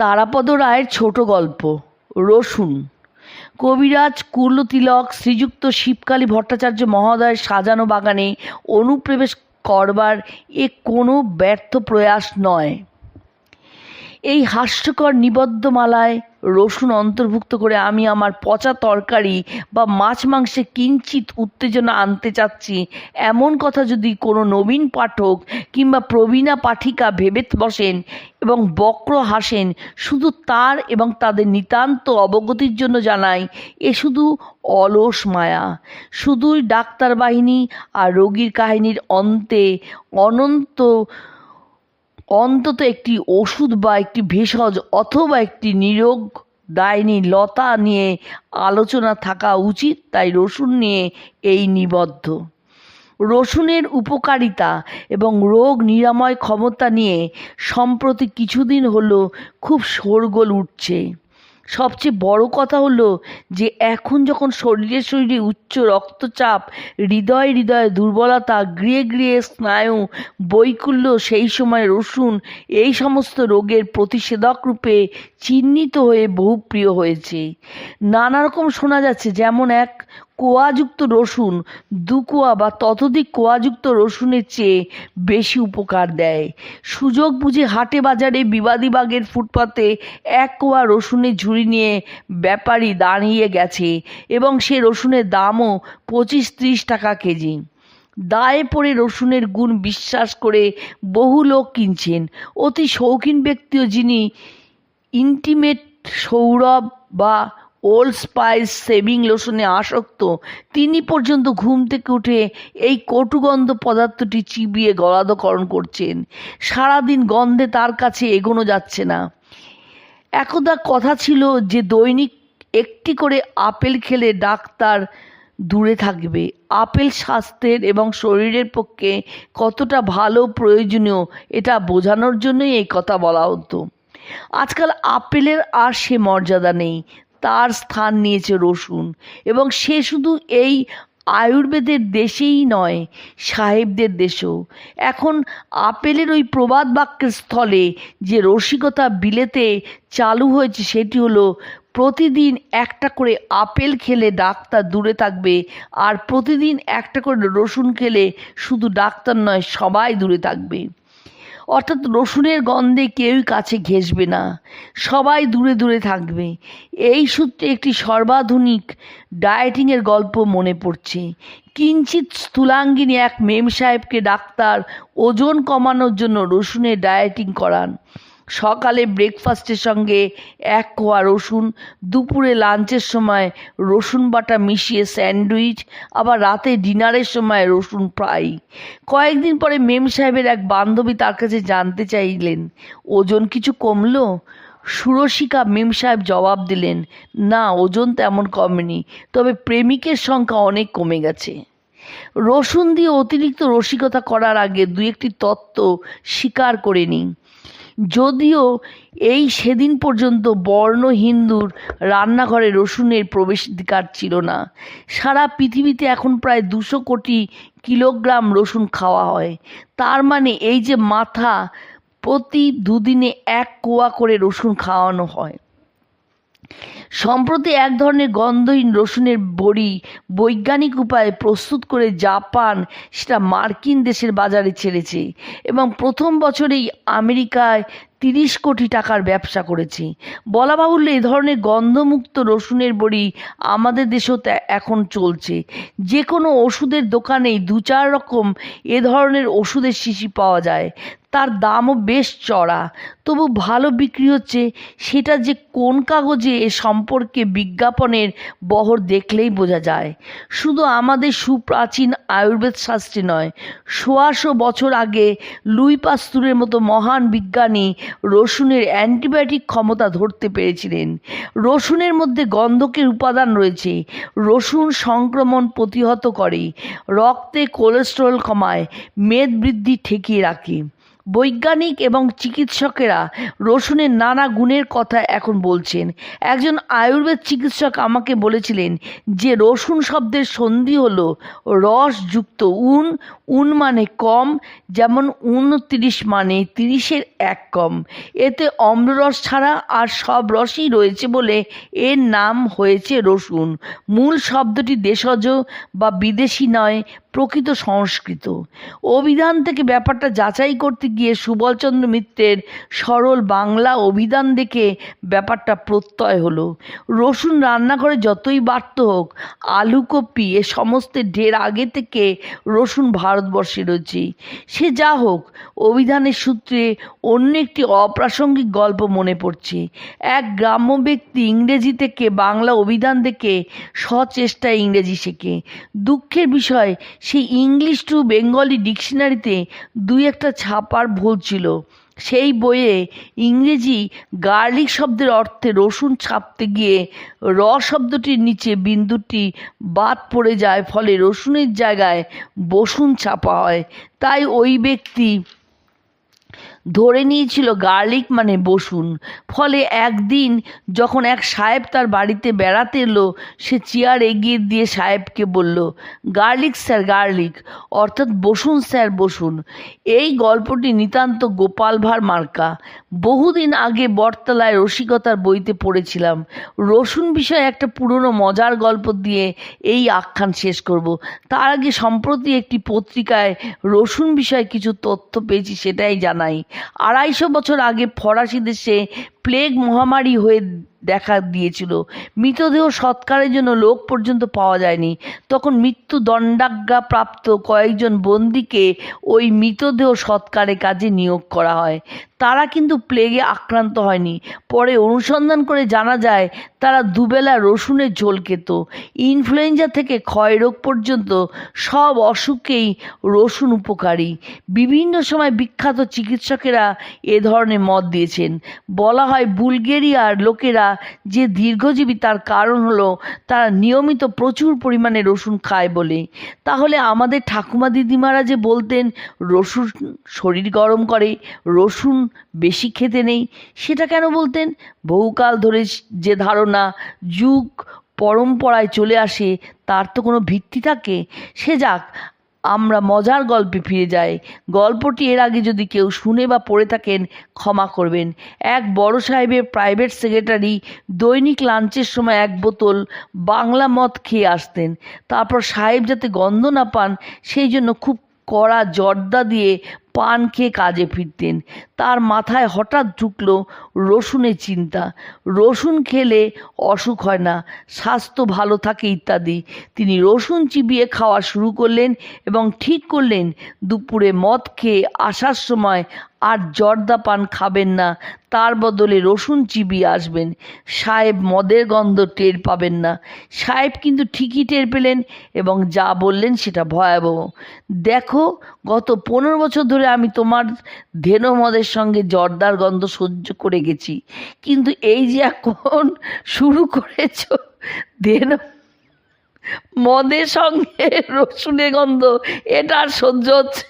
তারাপদ রায়ের ছোট গল্প রসুন। কবিরাজ কুলতিলক শ্রীযুক্ত শিবকালী ভট্টাচার্য মহোদয়ের সাজানো বাগানে অনুপ্রবেশ করবার এ কোনো ব্যর্থ প্রয়াস নয়। এই হাস্যকর নিবদ্ধমালায় রসুন অন্তর্ভুক্ত করে আমি আমার পচা তরকারি বা মাছ মাংসে কিঞ্চিত উত্তেজনা আনতে চাচ্ছি, এমন কথা যদি কোনো নবীন পাঠক কিংবা প্রবীণা পাঠিকা ভেবে বসেন এবং বক্র হাসেন, শুধু তার এবং তাদের নিতান্ত অবগতির জন্য জানাই, এ শুধু অলস মায়া। শুধুই ডাক্তার বাহিনী আর রোগীর কাহিনীর অন্তত একটি ওষুধ বা একটি ভেষজ অথবা একটি নিরোগ ডাইনি লতা নিয়ে আলোচনা থাকা উচিত। তাই রসুন নিয়ে এই নিবদ্ধ। রসুনের উপকারিতা এবং রোগ নিরাময় ক্ষমতা নিয়ে সম্প্রতি কিছুদিন হলো খুব শোরগোল উঠছে। সবচেয়ে বড় কথা হলো যে এখন যখন শরীরে উচ্চ রক্তচাপ, হৃদয়ে দুর্বলতা, গৃহে স্নায়ু বৈকল্য, সেই সময় রসুন এই সমস্ত রোগের প্রতিষেধক রূপে চিহ্নিত হয়ে বহু প্রিয় হয়েছে। নানা রকম শোনা যাচ্ছে, যেমন এক কোয়াযুক্ত রসুন 2 কোয়া বা ততোধিক কোয়াযুক্ত রসুনের চেয়ে বেশি উপকার দেয়। সুযোগ বুঝে হাটে বাজারে বিবাদী বাগের ফুটপাতে 1 কোয়া রসুনের ঝুড়ি নিয়ে ব্যাপারী দাঁড়িয়ে গেছে এবং সে রসুনের দামও 25-30 টাকা কেজি। দায়ে পড়ে রসুনের গুণ বিশ্বাস করে বহু লোক কিনছেন। অতি শৌখিন ব্যক্তিও, যিনি ইন্টিমেট সৌরভ বা ওল্ড স্পাইস শেভিং লোশনে আসক্ত, তিনি পর্যন্ত ঘুম থেকে উঠে এই কটুগন্ধ পদার্থটি চিবিয়ে গলাধঃকরণ করছেন। সারাদিন গন্ধে তার কাছে এগোনো যাচ্ছে না। একদা কথা ছিল যে দৈনিক 1টি করে আপেল খেলে ডাক্তার দূরে থাকবে। আপেল স্বাস্থ্যের এবং শরীরের পক্ষে কতটা ভালো, প্রয়োজনীয়, এটা বোঝানোর জন্যই এই কথা বলা হতো। আজকাল আপেলের আর সে মর্যাদা নেই, তার স্থান নিয়েছে রসুন। এবং সে শুধু এই আয়ুর্বেদের দেশেই নয়, সাহেবদের দেশেও। এখন আপেলের ওই প্রবাদ বাক্যের স্থলে যে রসিকতা বিলেতে চালু হয়েছে, সেটি হলো প্রতিদিন 1টা করে আপেল খেলে ডাক্তার দূরে থাকবে, আর প্রতিদিন 1টা করে রসুন খেলে শুধু ডাক্তার নয়, সবাই দূরে থাকবে। অর্থাৎ রসুনের গন্ধে কেউই কাছে ঘেঁষবে না, সবাই দূরে দূরে থাকবে। এই সূত্রে একটি সর্বাধুনিক ডায়েটিংয়ের গল্প মনে পড়ছে। কিঞ্চিত স্থূলাঙ্গিনী এক মেম সাহেবকে ডাক্তার ওজন কমানোর জন্য রসুনের ডায়েটিং করান। সকালে ব্রেকফাস্টের সঙ্গে 1 কোয়া রসুন, দুপুরে লাঞ্চের সময় রসুন বাটা মিশিয়ে স্যান্ডউইচ, আবার রাতে ডিনারের সময় রসুন ফ্রাই। কয়েকদিন পরে মেম সাহেবের এক বান্ধবী তার কাছে জানতে চাইলেন, ওজন কিছু কমলো? সুরসিকা মেম সাহেব জবাব দিলেন, না, ওজন তেমন কমেনি, তবে প্রেমিকের সংখ্যা অনেক কমে গেছে। রসুন দিয়ে অতিরিক্ত রসিকতা করার আগে 2-1টি তত্ত্ব স্বীকার করে নিই। যদিও এই সেদিন পর্যন্ত বর্ণ হিন্দুর রান্নাঘরে রসুনের প্রবেশাধিকার ছিল না, সারা পৃথিবীতে এখন প্রায় 200 কোটি কিলোগ্রাম রসুন খাওয়া হয়। তার মানে এই যে মাথা প্রতি 2 দিনে 1 কোয়া করে রসুন খাওয়ানো হয়। সম্প্রতি এক ধরনের গন্ধহীন রসুনের বড়ি বৈজ্ঞানিক উপায়ে প্রস্তুত করে জাপান সেটা মার্কিন দেশের বাজারে ছেড়েছে এবং প্রথম বছরেই আমেরিকায় 30 কোটি টাকার ব্যবসা করেছে। বলা বাহুল্য, এ ধরনের গন্ধমুক্ত রসুনের বড়ি আমাদের দেশেও এখন চলছে। যে কোনো ওষুধের দোকানেই 2-4 রকম এ ধরনের ওষুধের শিশি পাওয়া যায়। তার দামও বেশ চড়া, তবু ভালো বিক্রি হচ্ছে। সেটা যে কোন কাগজে এ সম্পর্কে বিজ্ঞাপনের বহর দেখলেই বোঝা যায়। শুধু আমাদের সুপ্রাচীন আয়ুর্বেদ শাস্ত্রে নয়, 100 বছর আগে লুই পাস্তুরের মতো মহান বিজ্ঞানী রসুনের অ্যান্টিবায়োটিক ক্ষমতা ধরতে পেরেছিলেন। রসুনের মধ্যে গন্ধকের উপাদান রয়েছে। রসুন সংক্রমণ প্রতিহত করে, রক্তে কোলেস্টেরল কমায়, মেদ বৃদ্ধি ঠেকিয়ে রাখে। বৈজ্ঞানিক এবং চিকিৎসকেরা রসুনের নানা গুণের কথা এখন বলছেন। একজন আয়ুর্বেদ চিকিৎসক আমাকে বলেছিলেন যে রসুন শব্দের সন্ধি হলো রসযুক্ত উন। উন মানে কম, যেমন 29 মানে 30-এর 1 কম। এতে অম্লরস ছাড়া আর সব রসই রয়েছে বলে এর নাম হয়েছে রসুন। মূল শব্দটি দেশজ বা বিদেশি নয়, প্রকৃত সংস্কৃত। অভিধান থেকে ব্যাপারটা যাচাই করতে গিয়ে সুবলচন্দ্র মিত্রের সরল বাংলা অভিধান দেখে ব্যাপারটা প্রত্যয় হলো। রসুন রান্নাঘরে যতই বাড়ত হোক, আলু কপি এ সমস্তের ঢের আগে থেকে রসুন ভারতবর্ষে রয়েছে। সে যা হোক, অভিধানের সূত্রে অন্য একটি অপ্রাসঙ্গিক গল্প মনে পড়ছে। এক গ্রাম্য ব্যক্তি ইংরেজি থেকে বাংলা অভিধান দেখে সচেষ্টায় ইংরেজি শেখে। দুঃখের বিষয়, সেই ইংলিশ টু বেঙ্গলি ডিকশনারিতে 2-1টা ছাপার ভুল ছিল। সেই বইয়ে ইংরেজি গার্লিক শব্দের অর্থে রসুন ছাপতে গিয়ে র শব্দটির নিচে বিন্দুটি বাদ পড়ে যায়, ফলে রসুনের জায়গায় বসুন ছাপা হয়। তাই ওই ব্যক্তি ধরে নিয়েছিল গার্লিক মানে বসুন। ফলে একদিন যখন এক সাহেব তার বাড়িতে বেড়াতে এলো, সে চেয়ার এগিয়ে দিয়ে সাহেবকে বলল, গার্লিক স্যার গার্লিক, অর্থাৎ বসুন স্যার বসুন। এই গল্পটি নিতান্ত গোপাল ভাঁড় মার্কা। বহুদিন আগে বটতলায় রসিকতার বইতে পড়েছিলাম। রসুন বিষয়ে একটা পুরনো মজার গল্প দিয়ে এই আখ্যান শেষ করব। তার আগে সম্প্রতি একটি পত্রিকায় রসুন বিষয়ে কিছু তথ্য পেয়েছি, সেটাই জানাই। 250 বছর আগে ফরাসি দেশে প্লেগ মহামারী হয়ে দেখা দিয়েছিল। মৃতদেহ সৎকারের জন্য লোক পর্যন্ত পাওয়া যায়নি। তখন মৃত্যুদণ্ডাজ্ঞাপ্রাপ্ত কয়েকজন বন্দীকে ওই মৃতদেহ সৎকারের কাজে নিয়োগ করা হয়। তারা কিন্তু প্লেগে আক্রান্ত হয়নি। পরে অনুসন্ধান করে জানা যায় তারা দুবেলা রসুনের ঝোল খেত। ইনফ্লুয়েঞ্জা থেকে ক্ষয়রোগ পর্যন্ত সব অসুখেই রসুন উপকারী। বিভিন্ন সময় বিখ্যাত চিকিৎসকেরা এ ধরনের মত দিয়েছেন। বলা হয় বুলগেরিয়ার লোকেরা যে দীর্ঘজীবী তার কারণ হলো তারা নিয়মিত প্রচুর পরিমাণে রসুন খায় বলে। তাহলে আমাদের ঠাকুমা দিদিমারা যে বলতেন রসুন শরীর গরম করে, রসুন বেশি খেতে নেই, সেটা কেন বলতেন? বহুকাল ধরে যে ধারণা যুগ পরম্পরায় চলে আসে, তার তো কোনো ভিত্তি থাকে। সে যাক, আমরা মজার গল্পে ফিরে যাই। গল্পটি এর আগে যদি কেউ শুনে বা পড়ে থাকেন ক্ষমা করবেন। এক বড় সাহেবের প্রাইভেট সেক্রেটারি দৈনিক লাঞ্চের সময় 1 বোতল বাংলা মদ খেয়ে আসতেন। তারপর সাহেব যাতে গন্ধ না পান সেই জন্য খুব কড়া জর্দা দিয়ে পান খেয়ে কাজে ফিরতেন। তার মাথায় হঠাৎ ঢুকলো রসুনের চিন্তা। রসুন খেলে অসুখ হয় না, স্বাস্থ্য ভালো থাকে ইত্যাদি। তিনি রসুন চিবিয়ে খাওয়া শুরু করলেন এবং ঠিক করলেন দুপুরে মদ খেয়ে আসার সময় আর জর্দা পান খাবেন না, তার বদলে রসুন চিবিয়ে আসবেন। সাহেব মদের গন্ধ টের পাবেন না। সাহেব কিন্তু ঠিকই টের পেলেন এবং যা বললেন সেটা ভয়াবহ। দেখো, গত 15 বছর ধরে আমি তোমার ধেনো মদের সঙ্গে জর্দার গন্ধ সহ্য করে গেছি, কিন্তু এই যে এখন শুরু করেছ ধেনো মদের সঙ্গে রসুনের গন্ধ, এটা আর সহ্য হচ্ছে